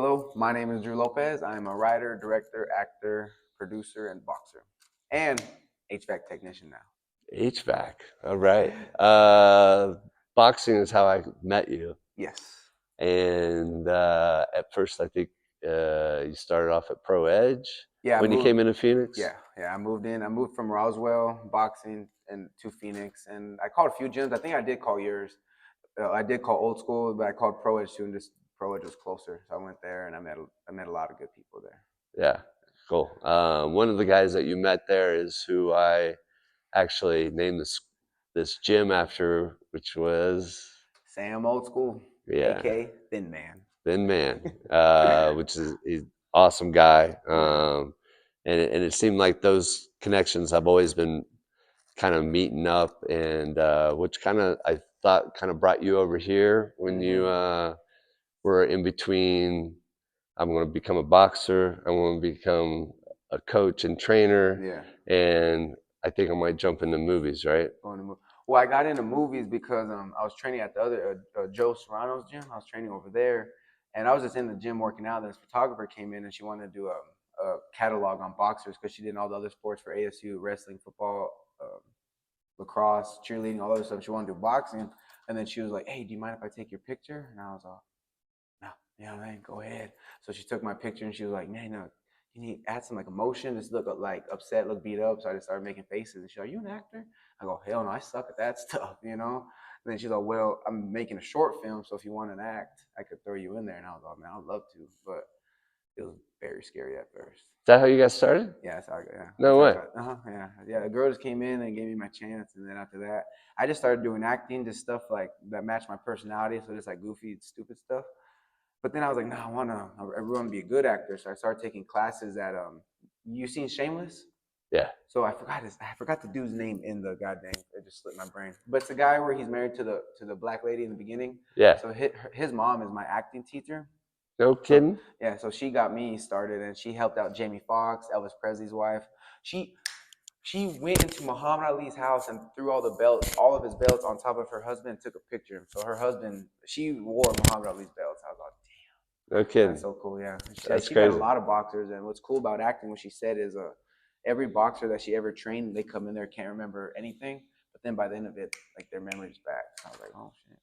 Hello, my name is Drew Lopez. I'm a writer, director, actor, producer, and boxer, and HVAC technician now. HVAC. All right. Boxing is how I met you. Yes. And at first, I think you started off at Pro Edge Yeah, I when you moved. came into Phoenix. Yeah. I moved in. I moved from Roswell boxing and to Phoenix, and I called a few gyms. I think I did call yours. I did call Old School, but I called Pro Edge too, and just Pro Edge was closer, so I went there, and I met a lot of good people there. Yeah, cool. One of the guys that you met there is who I actually named this gym after, which was Sam Old School, yeah, aka Thin Man. Thin Man, which is he's an awesome guy. Yeah. And it seemed like those connections have always been kind of meeting up, and which kind of I thought kind of brought you over here when you Hmm. were in between. I'm going to become a boxer. I want to become a coach and trainer, Yeah. and I think I might jump into movies. Right? Going to Well, I got into movies because I was training at the other Joe Serrano's gym. I was training over there, and I was just in the gym working out. This photographer came in and she wanted to do a catalog on boxers because she did all the other sports for ASU, wrestling, football, lacrosse, cheerleading, all that stuff. She wanted to do boxing, and then she was like, "Hey, do you mind if I take your picture?" And I was like, "No, yeah, man, go ahead." So she took my picture and she was like, "Man, no, you need to add some like emotion. Just look like upset, look beat up." So I just started making faces. And she's like, "Are you an actor?" I go, "Hell no, I suck at that stuff." And then she's like, "Well, I'm making a short film, so if you want an act, I could throw you in there." And I was like, "Man, I'd love to," but it was very scary at first. Is that how you got started? Yeah, that's how I got. Yeah, that's No how I way. got. Yeah. The girl just came in and gave me my chance, and then after that, I just started doing acting, just stuff like that matched my personality. So just like goofy, stupid stuff. But then I was like, no, I want to be a good actor. So I started taking classes at you seen Shameless? Yeah. So I forgot the dude's name in the goddamn. It just slipped my brain. But it's the guy where he's married to the black lady in the beginning. Yeah. So his mom is my acting teacher. No So kidding. yeah, so she got me started, and she helped out Jamie Foxx, Elvis Presley's wife. She she went into Muhammad Ali's house and threw all of his belts on top of her husband and took a picture. So her husband, she wore Muhammad Ali's belts. I was like, No that's kidding. so cool. Yeah, That's she met a crazy. lot of boxers, and what's cool about acting, what she said is, every boxer that she ever trained, they come in there can't remember anything, but then by the end of it, like their memory's back. I was like, oh shit,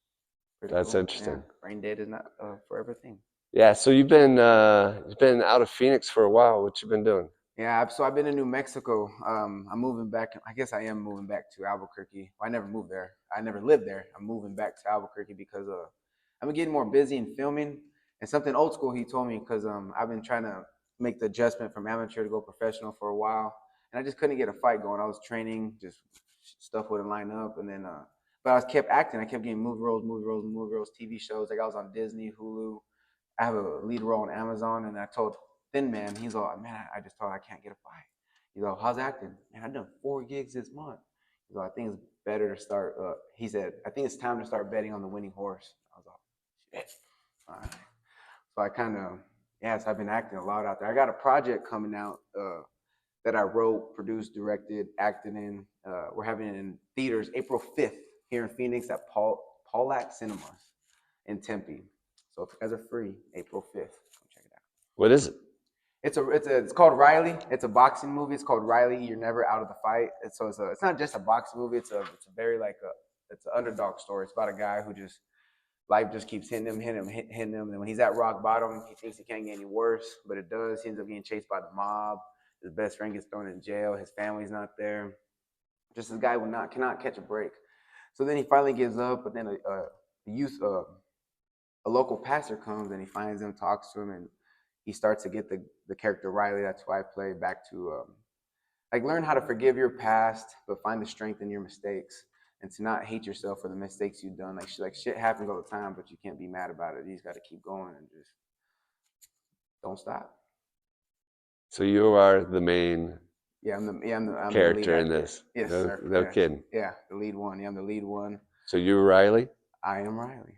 pretty That's cool. Yeah, interesting. brain dead is not a forever thing. Yeah. So you've been out of Phoenix for a while. What you been doing? Yeah, so I've been in New Mexico. I'm moving back. I guess I am moving back to Albuquerque. Well, I never moved there. I never lived there. I'm moving back to Albuquerque because I've been getting more busy in filming. And something old school he told me because I've been trying to make the adjustment from amateur to go professional for a while, and I just couldn't get a fight going. I was training, just stuff wouldn't line up, and then but I was kept acting. I kept getting movie roles, TV shows. Like I was on Disney, Hulu. I have a lead role on Amazon, and I told Thin Man, he's like, man, I just told I can't get a fight. He's like, how's acting? Man, I've done 4 gigs this month. He's like, I think it's better to start. He said, I think it's time to start betting on the winning horse. I was like, shit. All right. So I kind of, yes, I've been acting a lot out there. I got a project coming out that I wrote, produced, directed, acted in. We're having it in theaters April 5th here in Phoenix at Paulac Cinemas in Tempe. So if you guys are free, April 5th, come check it out. What is it? It's called Riley. It's a boxing movie. It's called Riley. You're never out of the fight. It's not just a boxing movie. It's a very like a it's an underdog story. It's about a guy who just life just keeps hitting him. And when he's at rock bottom, he thinks he can't get any worse, but it does. He ends up getting chased by the mob. His best friend gets thrown in jail. His family's not there. Just this guy cannot catch a break. So then he finally gives up. But then a local pastor comes and he finds him, talks to him, and he starts to get the character Riley. That's who I play back to like learn how to forgive your past, but find the strength in your mistakes and to not hate yourself for the mistakes you've done. Like shit happens all the time, but you can't be mad about it. You just got to keep going and just don't stop. So you are the main I'm the lead character in actor. this. Yes, No, sir. no Yes, kidding. yeah, the lead one. Yeah, I'm the lead one. So you were Riley? I am Riley.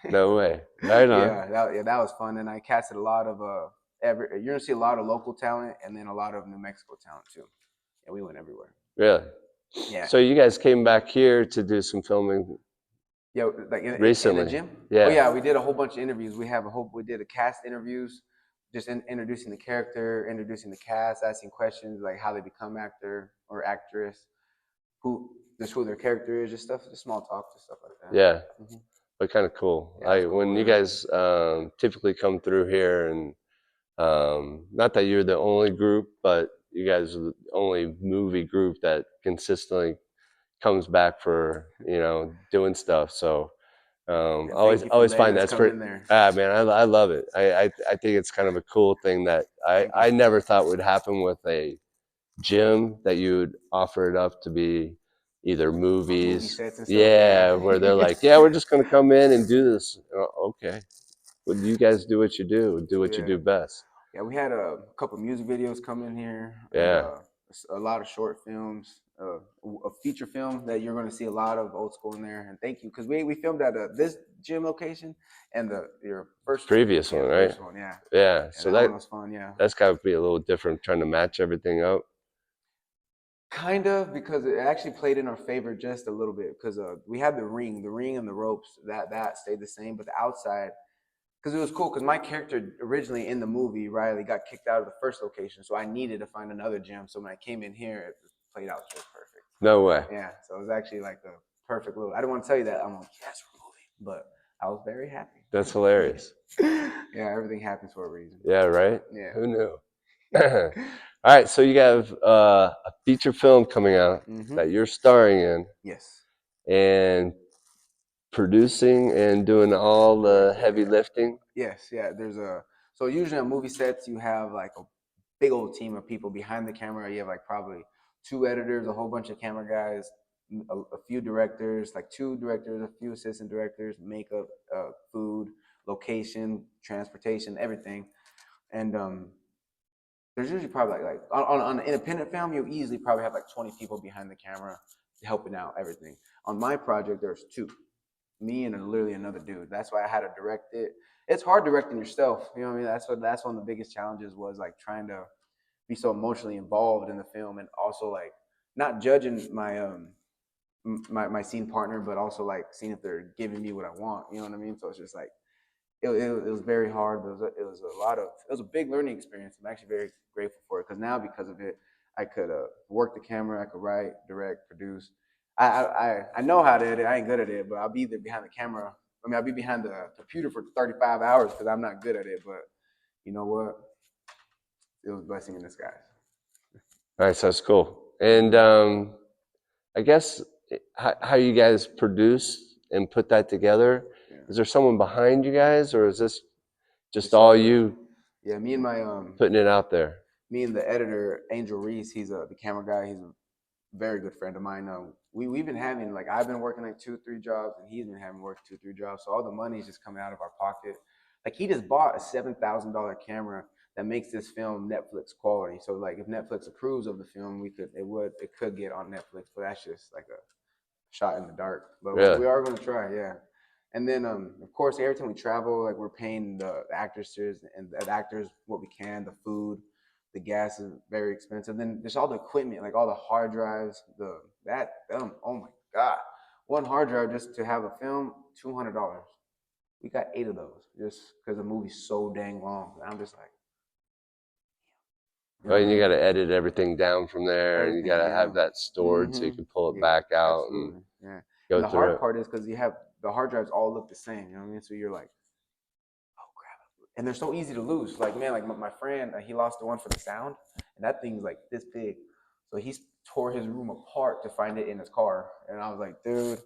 No way. Right on. That was fun, and I casted a lot of you're gonna see a lot of local talent and then a lot of New Mexico talent too. Yeah, we went everywhere. Really? Yeah, So you guys came back here to do some filming Yeah, like in a recently? gym. Oh Yeah. yeah, we did a whole bunch of interviews. We did a cast interviews, just introducing the character, introducing the cast, asking questions like how they become actor or actress, who just who their character is, just stuff, just small talk, just stuff like that. Yeah. Hmm. But kind of cool. Yeah, it's When cool. you guys typically come through here, and not that you're the only group, but you guys are the only movie group that consistently comes back for doing stuff. So And always thank you for always letting find us that's come pretty. in there. Man, I love it. I think it's kind of a cool thing that Thank you. I never thought would happen with a gym, that you would offer it up to be either On movie movies. sets and stuff. Yeah. Yeah, where they're like, yeah, we're just gonna come in and do this. Okay, well, you guys do what you do what you Yeah. do best. Yeah, we had a couple music videos come in here, and Yeah, a lot of short films, a feature film that you're going to see a lot of old school in there. And thank you, because we filmed at this gym location and the your first one. previous Yeah, one, the right? first one. Yeah, Yeah, yeah, so that one was fun. Yeah, that's got to be a little different, trying to match everything up. kind of, because it actually played in our favor just a little bit, because we had the ring and the ropes that stayed the same, but the outside, because it was cool, because my character originally in the movie, Riley, got kicked out of the first location, so I needed to find another gym. So when I came in here, it played out just perfect. No way. Yeah, so it was actually like the perfect little. I didn't want to tell you that. I'm like, yes, we're moving, but I was very happy. That's hilarious. Yeah, everything happens for a reason. Yeah, right? Yeah. Who knew? All right, so you have a feature film coming out Mm-hmm. that you're starring in Yes. and producing and doing all the Directing. heavy Yeah. lifting. Yes. Yeah. So usually on movie sets you have like a big old team of people behind the camera. You have like probably two editors, a whole bunch of camera guys, a few directors, like two directors, a few assistant directors, makeup, food, location, transportation, everything. And there's usually probably on an independent film, you easily probably have like 20 people behind the camera helping out everything. On my project, there's two, me and literally another dude. That's why I had to direct it. It's hard directing yourself. You know what I mean? That's one of the biggest challenges, was like trying to be so emotionally involved in the film, and also like not judging my scene partner, but also like seeing if they're giving me what I want. You know what I mean? So it's just like it was very hard, but it was a big learning experience. I'm actually very grateful for it, because now, because of it, I could work the camera, I could write, direct, produce. I know how to edit. I ain't good at it, but I'll be there behind the camera. I mean, I'll be behind the computer for 35 hours because I'm not good at it. But you know what? It was a blessing in disguise. All right, so that's cool. And I guess how you guys produce and put that together, Yeah, is there someone behind you guys, or is this just just all all. you Yeah, putting it out there? me and the editor Angel Reese. He's the camera guy. He's a very good friend of mine. We've been having, like, I've been working like 2 3 jobs, and he's been having work 2 3 jobs. So all the money's just coming out of our pocket. Like, he just bought a $7,000 camera that makes this film Netflix quality. So like if Netflix approves of the film, it could get on Netflix. But that's just like a shot in the dark. But Really? we are going to try, yeah. And then of course, every time we travel, like, we're paying the actresses and the actors what we can. The food, the gas is very expensive. Then there's all the equipment, like all the hard drives, oh my god, one hard drive just to have a film, $200. We got 8 of those just because the movie's so dang long. I'm just like, you know Oh, what I and you mean? got to edit everything down from there, and you got Everything, to yeah. have that stored so you Mm-hmm. can pull it Yeah, back out and absolutely. Yeah. And go the through hard it. part is because you have the hard drives all look the same. You know what I mean? So you're like, oh crap, and they're so easy to lose. Like, man, like my friend, he lost the one for the sound, and that thing's like this big. So he tore his room apart to find it in his car, and I was like, dude,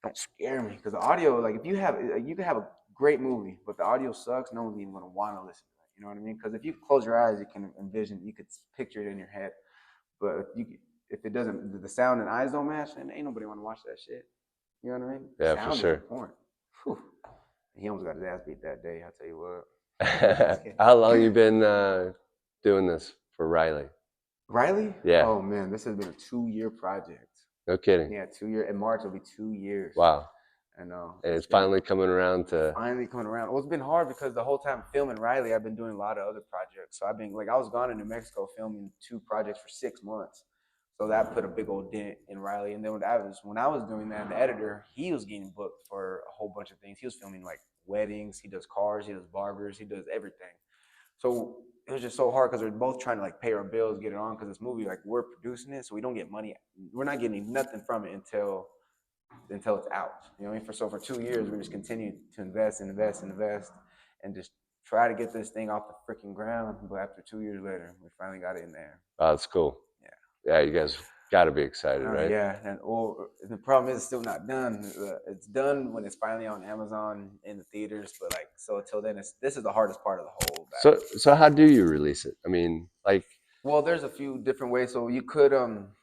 don't scare me, because the audio, like, if you can have a great movie, but the audio sucks, no one's even gonna want to listen to that. You know what I mean? Because if you close your eyes, you can envision, you could picture it in your head. But if it doesn't, the sound and eyes don't match, then ain't nobody want to watch that shit. You know what I mean? Yeah, for Sound is sure. important. Whew. He almost got his ass beat that day. I'll tell you what. How long you been doing this for Riley? Riley? Yeah, Oh man, this has been a 2 year project. no kidding. Yeah, 2 year. In March it'll be 2 years. Wow. I know. And It's it's been finally coming around to, finally coming around. Well, it's been hard because the whole time filming Riley, I've been doing a lot of other projects. So I've been, like, I was gone in New Mexico filming 2 projects for 6 months. So that put a big old dent in Riley. And then when I was doing that, the editor, he was getting booked for a whole bunch of things. He was filming like weddings, he does cars, he does barbers, he does everything. So it was just so hard because we're both trying to like pay our bills, get it on. Because this movie, like we're producing it, so we don't get money. We're not getting nothing from it until it's out. You know what I mean? For 2 years, we just continued to invest and invest and invest, and just try to get this thing off the freaking ground. But after 2 years later, we finally got it in there. Oh, that's cool. Yeah. Yeah, you guys got to be excited, right? Yeah, and or the problem is it's still not done. It's done when it's finally on Amazon in the theaters, but like so until then, this is the hardest part of the whole battle. So how do you release it? I mean, like, Well, there's a few different ways. So you could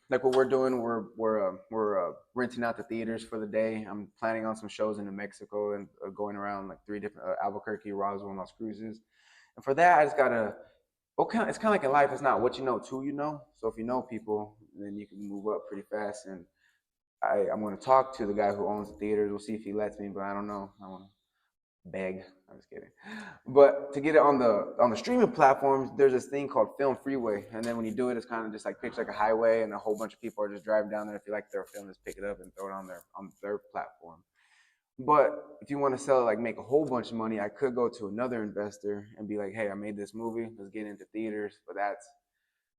like what we're doing, we're renting out the theaters for the day. I'm planning on some shows in New Mexico and going around like 3 different Albuquerque, Roswell, and Las Cruces. And for that, I just gotta. Okay, it's kind of like in life. It's not what you know, it's who you know. So if you know people, then you can move up pretty fast. And I'm going to talk to the guy who owns the theaters. We'll see if he lets me, but I don't know. I want to beg. I'm just kidding. But to get it on the streaming platforms, there's this thing called Film Freeway, and then when you do it, it's kind of just like picture like a highway, and a whole bunch of people are just driving down there. If you like their film, just pick it up and throw it on their platform. But if you want to sell it, like make a whole bunch of money, I could go to another investor and be like, hey, I made this movie. Let's get into theaters. But that's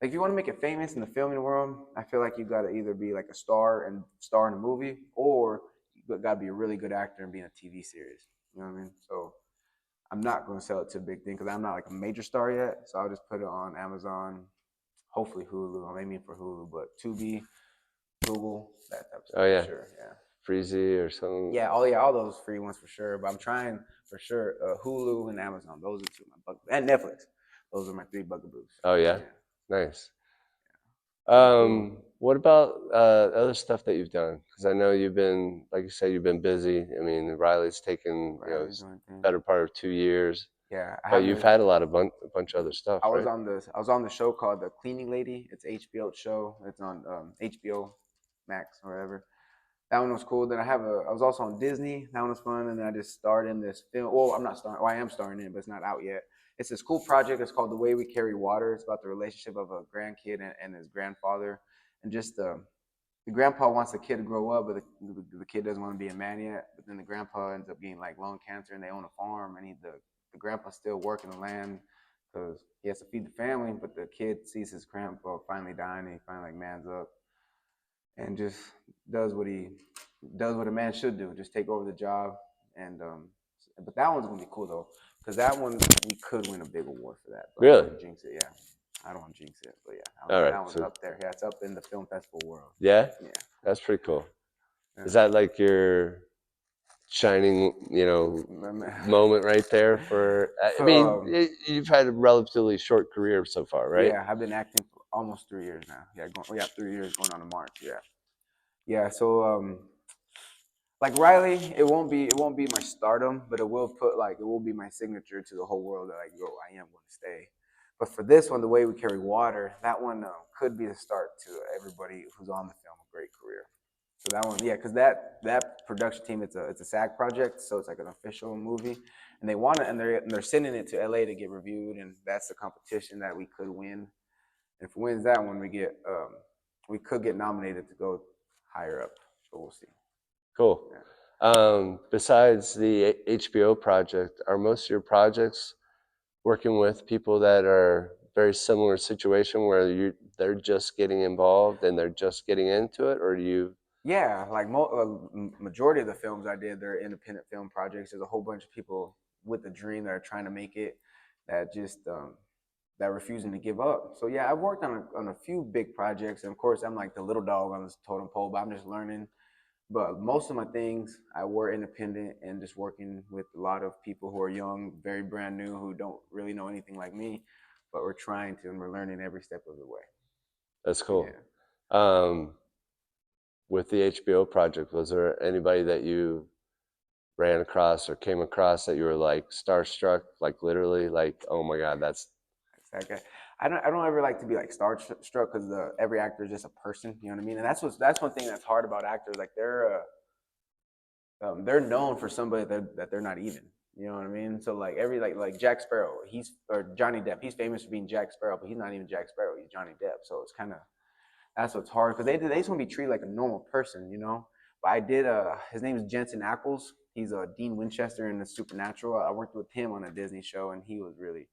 like if you want to make it famous in the filming world, I feel like you got to either be like a star and star in a movie, or you got to be a really good actor and be in a TV series. You know what I mean? So I'm not going to sell it to a big thing because I'm not like a major star yet. So I'll just put it on Amazon, hopefully Hulu. I'm aiming for Hulu, but Tubi, Google, that type of stuff. oh yeah, For sure, yeah. Freezy or something. Yeah, all those free ones for sure. But I'm trying for sure Hulu and Amazon. Those are two of my and Netflix. Those are my 3 bugaboos. Oh yeah, Yeah, nice. pretty cool. What about other stuff that you've done? Because I know you've been, like you said, you've been busy. I mean, Riley's taken, Riley's doing things. better part of 2 years, Yeah, I but have you've this. had a bunch of other stuff, right? I was on the show called The Cleaning Lady. It's an HBO show. It's on HBO Max or whatever. That one was cool. Then I was also on Disney. That one was fun. And then I just starred in this film. Well, I'm not starring. Well, I am starring in it, but it's not out yet. It's this cool project. It's called The Way We Carry Water. It's about the relationship of a grandkid and his grandfather, and just the grandpa wants the kid to grow up, but the kid doesn't want to be a man yet. But then the grandpa ends up getting like lung cancer, and they own a farm, and the grandpa's still working the land because he has to feed the family. But the kid sees his grandpa finally dying, and he finally like mans up and just does what he does what a man should do, just take over the job. And but that one's gonna be cool though, because that one we could win a big award for that. But I don't Really? want to jinx it. Yeah, I don't want to jinx it, but yeah, All right. that one's So up there. Yeah, it's up in the film festival world. yeah, Yeah. that's pretty cool. Yeah. Is that like your shining, moment right there for? I mean, you've had a relatively short career so far, right? Yeah, I've been acting for almost 3 years now. Yeah, we got 3 years going on in March. Yeah, yeah. So like Riley, it won't be my stardom, but it will be my signature to the whole world that like, yo, I am going to stay. But for this one, The Way We Carry Water, that one could be the start to everybody who's on the film a great career. So that one, yeah, because that production team, it's a SAG project, so it's like an official movie, and they want it, and they're sending it to LA to get reviewed, and that's the competition that we could win. And if we wins that one, we could get nominated to go higher up. So we'll see. Cool. Yeah. Besides the HBO project, are most of your projects working with people that are very similar situation where they're just getting involved and they're just getting into it, or do you? Yeah, like majority of the films I did, they're independent film projects. There's a whole bunch of people with a dream that are trying to make it, that just that are refusing to give up. So yeah, I've worked on a few big projects, and of course I'm like the little dog on this totem pole, but I'm just learning. But most of my things I were independent and just working with a lot of people who are young, very brand new, who don't really know anything like me, but we're trying to, and we're learning every step of the way. That's cool. Yeah. With the HBO project, was there anybody that you ran across or came across that you were like starstruck, like literally, like, oh my God, that's Okay. I don't ever like to be like starstruck because every actor is just a person. You know what I mean? And that's one thing that's hard about actors. Like they're known for somebody that they're not even. You know what I mean? So like every like Jack Sparrow, or Johnny Depp. He's famous for being Jack Sparrow, but he's not even Jack Sparrow. He's Johnny Depp. So it's kind of That's what's hard because they just want to be treated like a normal person, you know. But I did. His name is Jensen Ackles. He's Dean Winchester in the Supernatural. I worked with him on a Disney show, and he was really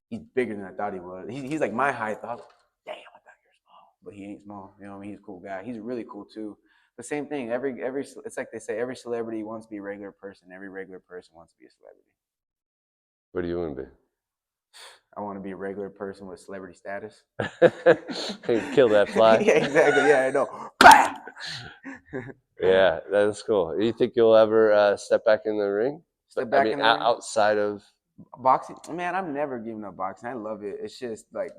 he's bigger than I thought he was. He's like my height. I was like, damn, I thought you were small, but he ain't small. You know what I mean? He's a cool guy. He's really cool too. The same thing. Every it's like they say every celebrity wants to be a regular person. Every regular person wants to be a celebrity. What do you want to be? I want to be a regular person with celebrity status. Kill that fly. Yeah, exactly. Yeah, I know. Yeah, that's cool. Do you think you'll ever step back in the ring? Step back I mean, in the ring. outside of Boxing, man, I'm never giving up boxing. I love it. It's just like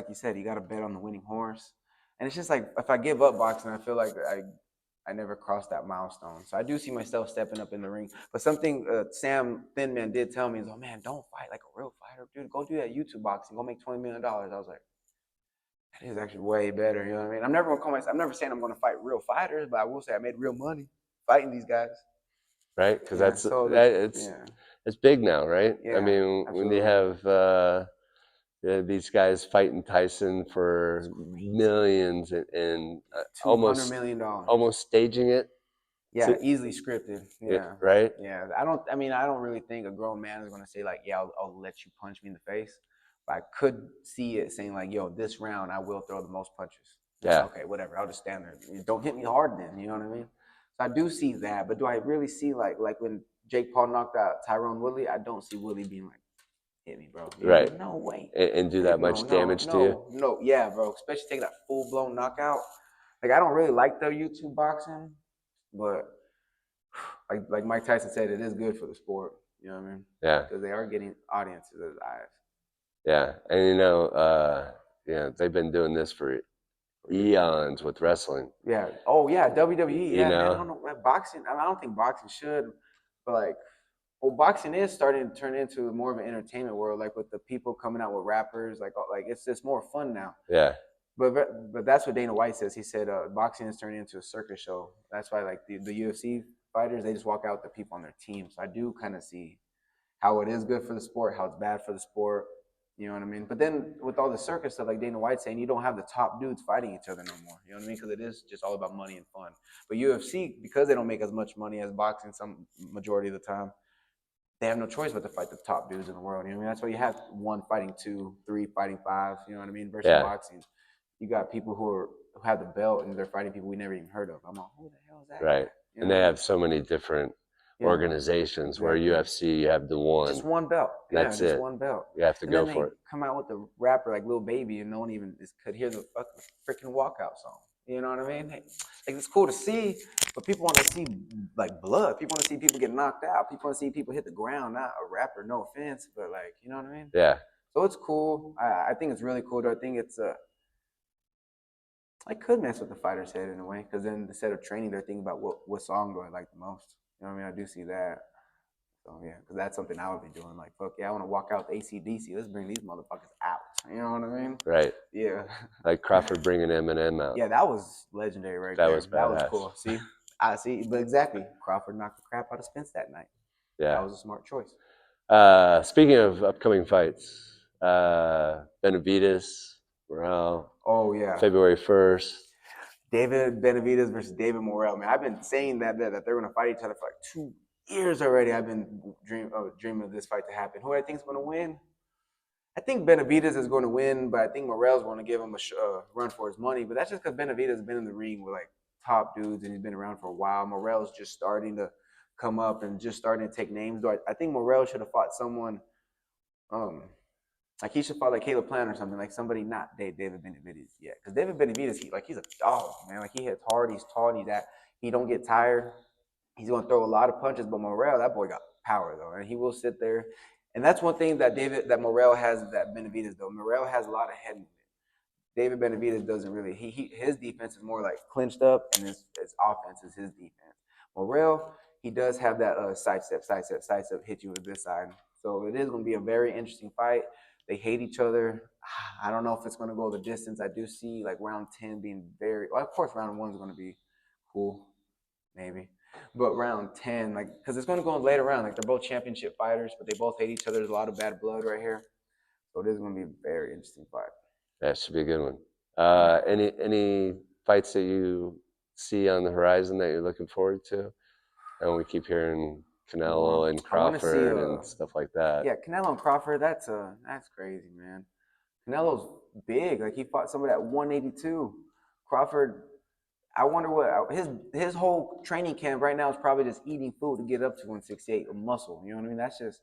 you said, you got to bet on the winning horse, and it's just like if I give up boxing, I feel like I never crossed that milestone. So I do see myself stepping up in the ring. But something Sam Thin Man did tell me is, oh man, don't fight like a real fighter, dude. Go do that YouTube boxing. Go make $20 million. I was like, that is actually way better. You know what I mean? I'm never gonna call myself. I'm never saying I'm gonna fight real fighters, but I will say I made real money fighting these guys. right? Because Yeah. that's So yeah. it's big now, right? I Yeah. mean, when you Absolutely. have these guys fighting Tyson for millions and $200 million. almost staging it, Yeah, easily scripted. yeah, Yeah. right? Yeah. I mean, I don't really think a grown man is going to say, like, yeah, I'll let you punch me in the face. But I could see it saying, like, yo, this round, I will throw the most punches. Yeah, Okay, whatever. I'll just stand there. Don't hit me hard then. You know what I mean? So I do see that. But do I really see, like when Jake Paul knocked out Tyrone Woodley, I don't see Woodley being like, hit me, bro. You know what I right. mean? No way. And do that Heck no, much no, damage to you, no, no. Yeah, bro. Especially taking that full blown knockout. Like, I don't really like the YouTube boxing, but like Mike Tyson said, it is good for the sport. You know what I mean? yeah. Because they are getting audiences as eyes. Yeah, and they've been doing this for eons with wrestling. Yeah. Oh yeah, WWE. You Yeah, man. I don't know, know. Boxing. I don't think boxing should, but like, well, boxing is starting to turn into more of an entertainment world. Like with the people coming out with rappers. Like it's just more fun now. yeah, But that's what Dana White says. He said boxing is turning into a circus show. That's why like the UFC fighters they just walk out with the people on their team. So I do kind of see how it is good for the sport, how it's bad for the sport. You know what I mean? But then with all the circus stuff, like Dana White saying, you don't have the top dudes fighting each other no more. You know what I mean? Because it is just all about money and fun. But UFC, because they don't make as much money as boxing, some majority of the time, they have no choice but to fight the top dudes in the world. You know what I mean? That's why you have one fighting two, three fighting five. You know what I mean? Versus yeah, boxing, you got people who have the belt and they're fighting people we never even heard of. I'm like, who the hell is that guy? right. You And know they what I mean? have so many different Yeah, organizations where exactly. UFC you have the one. Just one belt. Yeah, That's just it. one belt. You have to And then go they for it. come out with the rapper like Lil Baby, and no one even could hear the fucking freaking walkout song. You know what I mean? Like it's cool to see, but people want to see like blood. People want to see people get knocked out. People want to see people hit the ground. Not a rapper, no offense, but like you know what I mean. Yeah, So it's cool. I think it's really cool. I think it's I could mess with the fighter's head in a way, because then instead of training, they're thinking about what song do I like the most. You know what I mean? I do see that. So yeah, because that's something I would be doing. Like, fuck yeah, I want to walk out with ACDC. Let's bring these motherfuckers out. You know what I mean? right. Yeah. Like Crawford bringing Eminem out. Yeah, that was legendary right That there. was That was badass. cool. See, I see, but exactly, Crawford knocked the crap out of Spence that night. Yeah. That was a smart choice. Speaking of upcoming fights, Benavidez, Morale, Oh yeah, February 1st. David Benavidez versus David Morrell. Man, I've been saying that they're gonna fight each other for like 2 years already. I've been dreaming of this fight to happen. Who I think is gonna win? I think Benavidez is going to win, but I think Morrell's going to give him a run for his money. But that's just because Benavidez has been in the ring with like top dudes and he's been around for a while. Morrell's just starting to come up and just starting to take names. Though I think Morrell should have fought someone, um, like he should fight like Caleb Plant or something, like somebody not David Benavidez yet. Because David Benavidez, he's a dog, man. Like he hits hard, he's tall, he don't get tired. He's going to throw a lot of punches, but Morrell, that boy got power though, and he will sit there. And that's one thing that Morrell has that Benavidez though. Morrell has a lot of head movement. David Benavidez doesn't really. His defense is more like clinched up, and his offense is his defense. Morrell, he does have that sidestep, hit you with this side. So it is going to be a very interesting fight. They hate each other. I don't know if it's going to go the distance. I do see like round 10 being very. Well, of course, round 1 is going to be cool, maybe. But round 10, like, because it's going to go in later round. Like, they're both championship fighters, but they both hate each other. There's a lot of bad blood right here. So it is going to be a very interesting fight. That should be a good one. Any fights that you see on the horizon that you're looking forward to? And we keep hearing Canelo Well, and I want to see Crawford and stuff like that. yeah, Canelo and Crawford. That's crazy, man. Canelo's big. Like he fought somebody at 182. Crawford, I wonder what his whole training camp right now is probably just eating food to get up to 168 of muscle. You know what I mean? That's just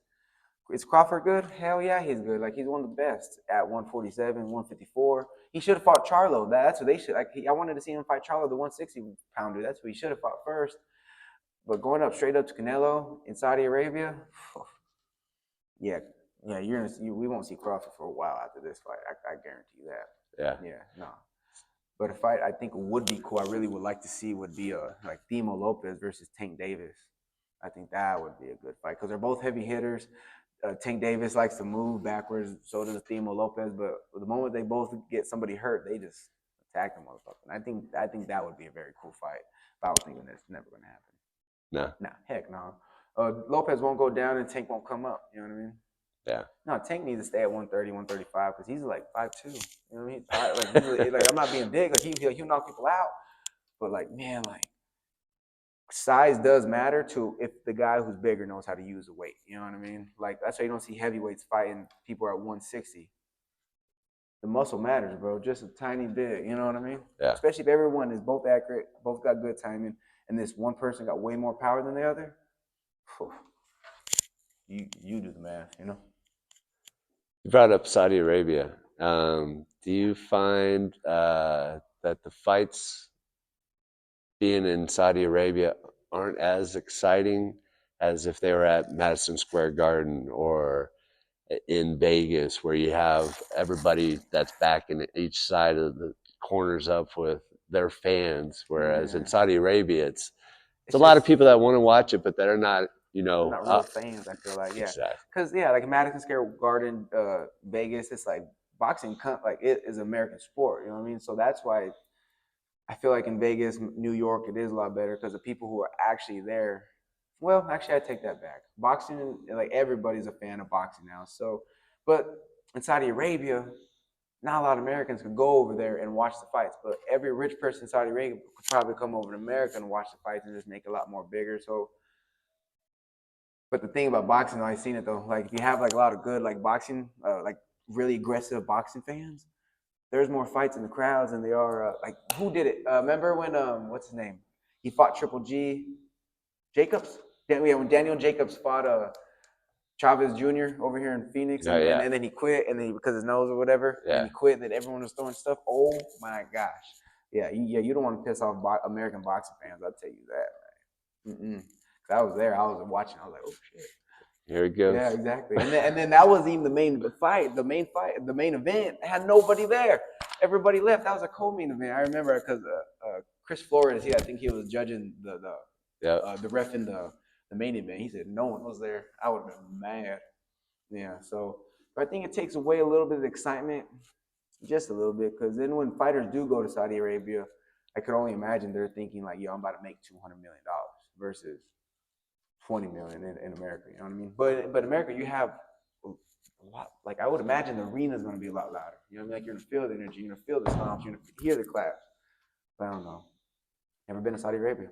is Crawford good? Hell yeah, he's good. Like he's one of the best at 147, 154. He should have fought Charlo. That's what they should. Like I wanted to see him fight Charlo, the 160 pounder. That's what he should have fought first. But going up straight up to Canelo in Saudi Arabia, yeah, yeah, we won't see Crawford for a while after this fight. I guarantee you that. Yeah. Yeah, no. But a fight I think would be cool. I really would like to see would be like Themo Lopez versus Tank Davis. I think that would be a good fight because they're both heavy hitters. Tank Davis likes to move backwards, so does Themo Lopez. But the moment they both get somebody hurt, they just attack the motherfucker. And I think that would be a very cool fight. But I was thinking that's never gonna happen. No. Nah, heck no. Lopez won't go down and Tank won't come up. You know what I mean? Yeah. No, Tank needs to stay at 130, 135 because he's like 5'2". You know what I mean? Like I'm not being big. Like he'll knock people out. But like man, like size does matter to if the guy who's bigger knows how to use the weight. You know what I mean? Like that's why you don't see heavyweights fighting people at 160. The muscle matters, bro. Just a tiny bit. You know what I mean? Yeah. Especially if everyone is both accurate, both got good timing, and this one person got way more power than the other. Whew, you do the math. You know. You brought up Saudi Arabia. Do you find that the fights being in Saudi Arabia aren't as exciting as if they were at Madison Square Garden or in Vegas, where you have everybody that's back in each side of the corners up with their fans? Whereas in Yeah. Saudi Arabia, it's a It's lot of just people that want to watch it, but they're not, they're not real fans. I feel like exactly. because like Madison Square Garden, Vegas, it's like boxing. Like it is American sport. You know what I mean? So that's why I feel like in Vegas, New York, it is a lot better because the people who are actually there. Well, actually, I take that back. Boxing, like everybody's a fan of boxing now. So, but in Saudi Arabia, not a lot of Americans could go over there and watch the fights. But every rich person in Saudi Arabia could probably come over to America and watch the fights and just make it a lot more bigger. So, but the thing about boxing, I've seen it though. Like if you have like a lot of good like boxing, like really aggressive boxing fans, there's more fights in the crowds than they are like who did it? Remember when what's his name? He fought Triple G Jacobs. Yeah, when Daniel Jacobs fought Chavez Jr. over here in Phoenix, Yeah, yeah, and then he quit, and then because his nose or whatever, and then yeah. he quit, and then everyone was throwing stuff. Oh my gosh, yeah, you don't want to piss off American boxing fans. I'll tell you that. Mm-mm. I was there, I was watching, I was like, oh shit. Here it Yeah, goes. exactly. And then that wasn't even the main event had nobody there. Everybody left. That was a co-main event. I remember because Chris Flores, I think he was judging Yeah. the ref in the main event. He said no one was there. I would have been mad. Yeah. So but I think it takes away a little bit of the excitement, just a little bit, because then when fighters do go to Saudi Arabia, I could only imagine they're thinking like, yo, I'm about to make $200 million versus 20 million in America. You know what I mean? But America, you have a lot. Like I would imagine the arena is going to be a lot louder. You know what I mean? Like you're gonna feel the energy, you're gonna feel the stomps, you're gonna hear the claps. But I don't know. Never been to Saudi Arabia.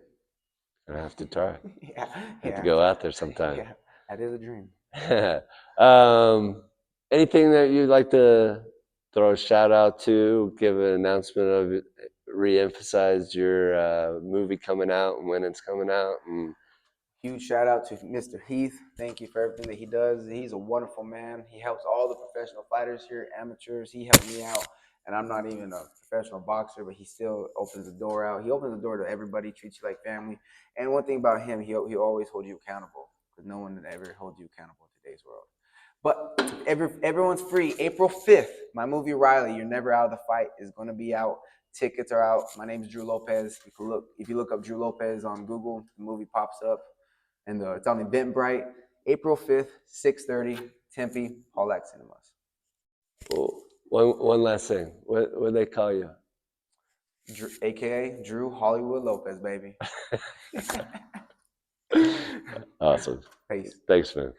Gonna have to try. Yeah, Have to yeah, go out there sometime. yeah. That is a dream. um, anything that you'd like to throw a shout out to, give an announcement of, re-emphasize your movie coming out and when it's coming out, and Huge shout out to Mr. Heath. Thank you for everything that he does. He's a wonderful man. He helps all the professional fighters here, amateurs. He helped me out, and I'm not even a professional boxer, but he still opens the door out. He opens the door to everybody, treats you like family. And one thing about him, he'll always hold you accountable because no one ever holds you accountable in today's world. But everyone's free. April 5th, my movie Riley, You're Never Out of the Fight, is going to be out. Tickets are out. My name is Drew Lopez. If you look up Drew Lopez on Google, the movie pops up. And it's on Eventbrite, April 5th, 6:30, Tempe, Hallett Cinemas. well, one last thing. What do they call you? Drew, AKA Drew Hollywood Lopez, baby. Awesome. Peace. Thanks, man.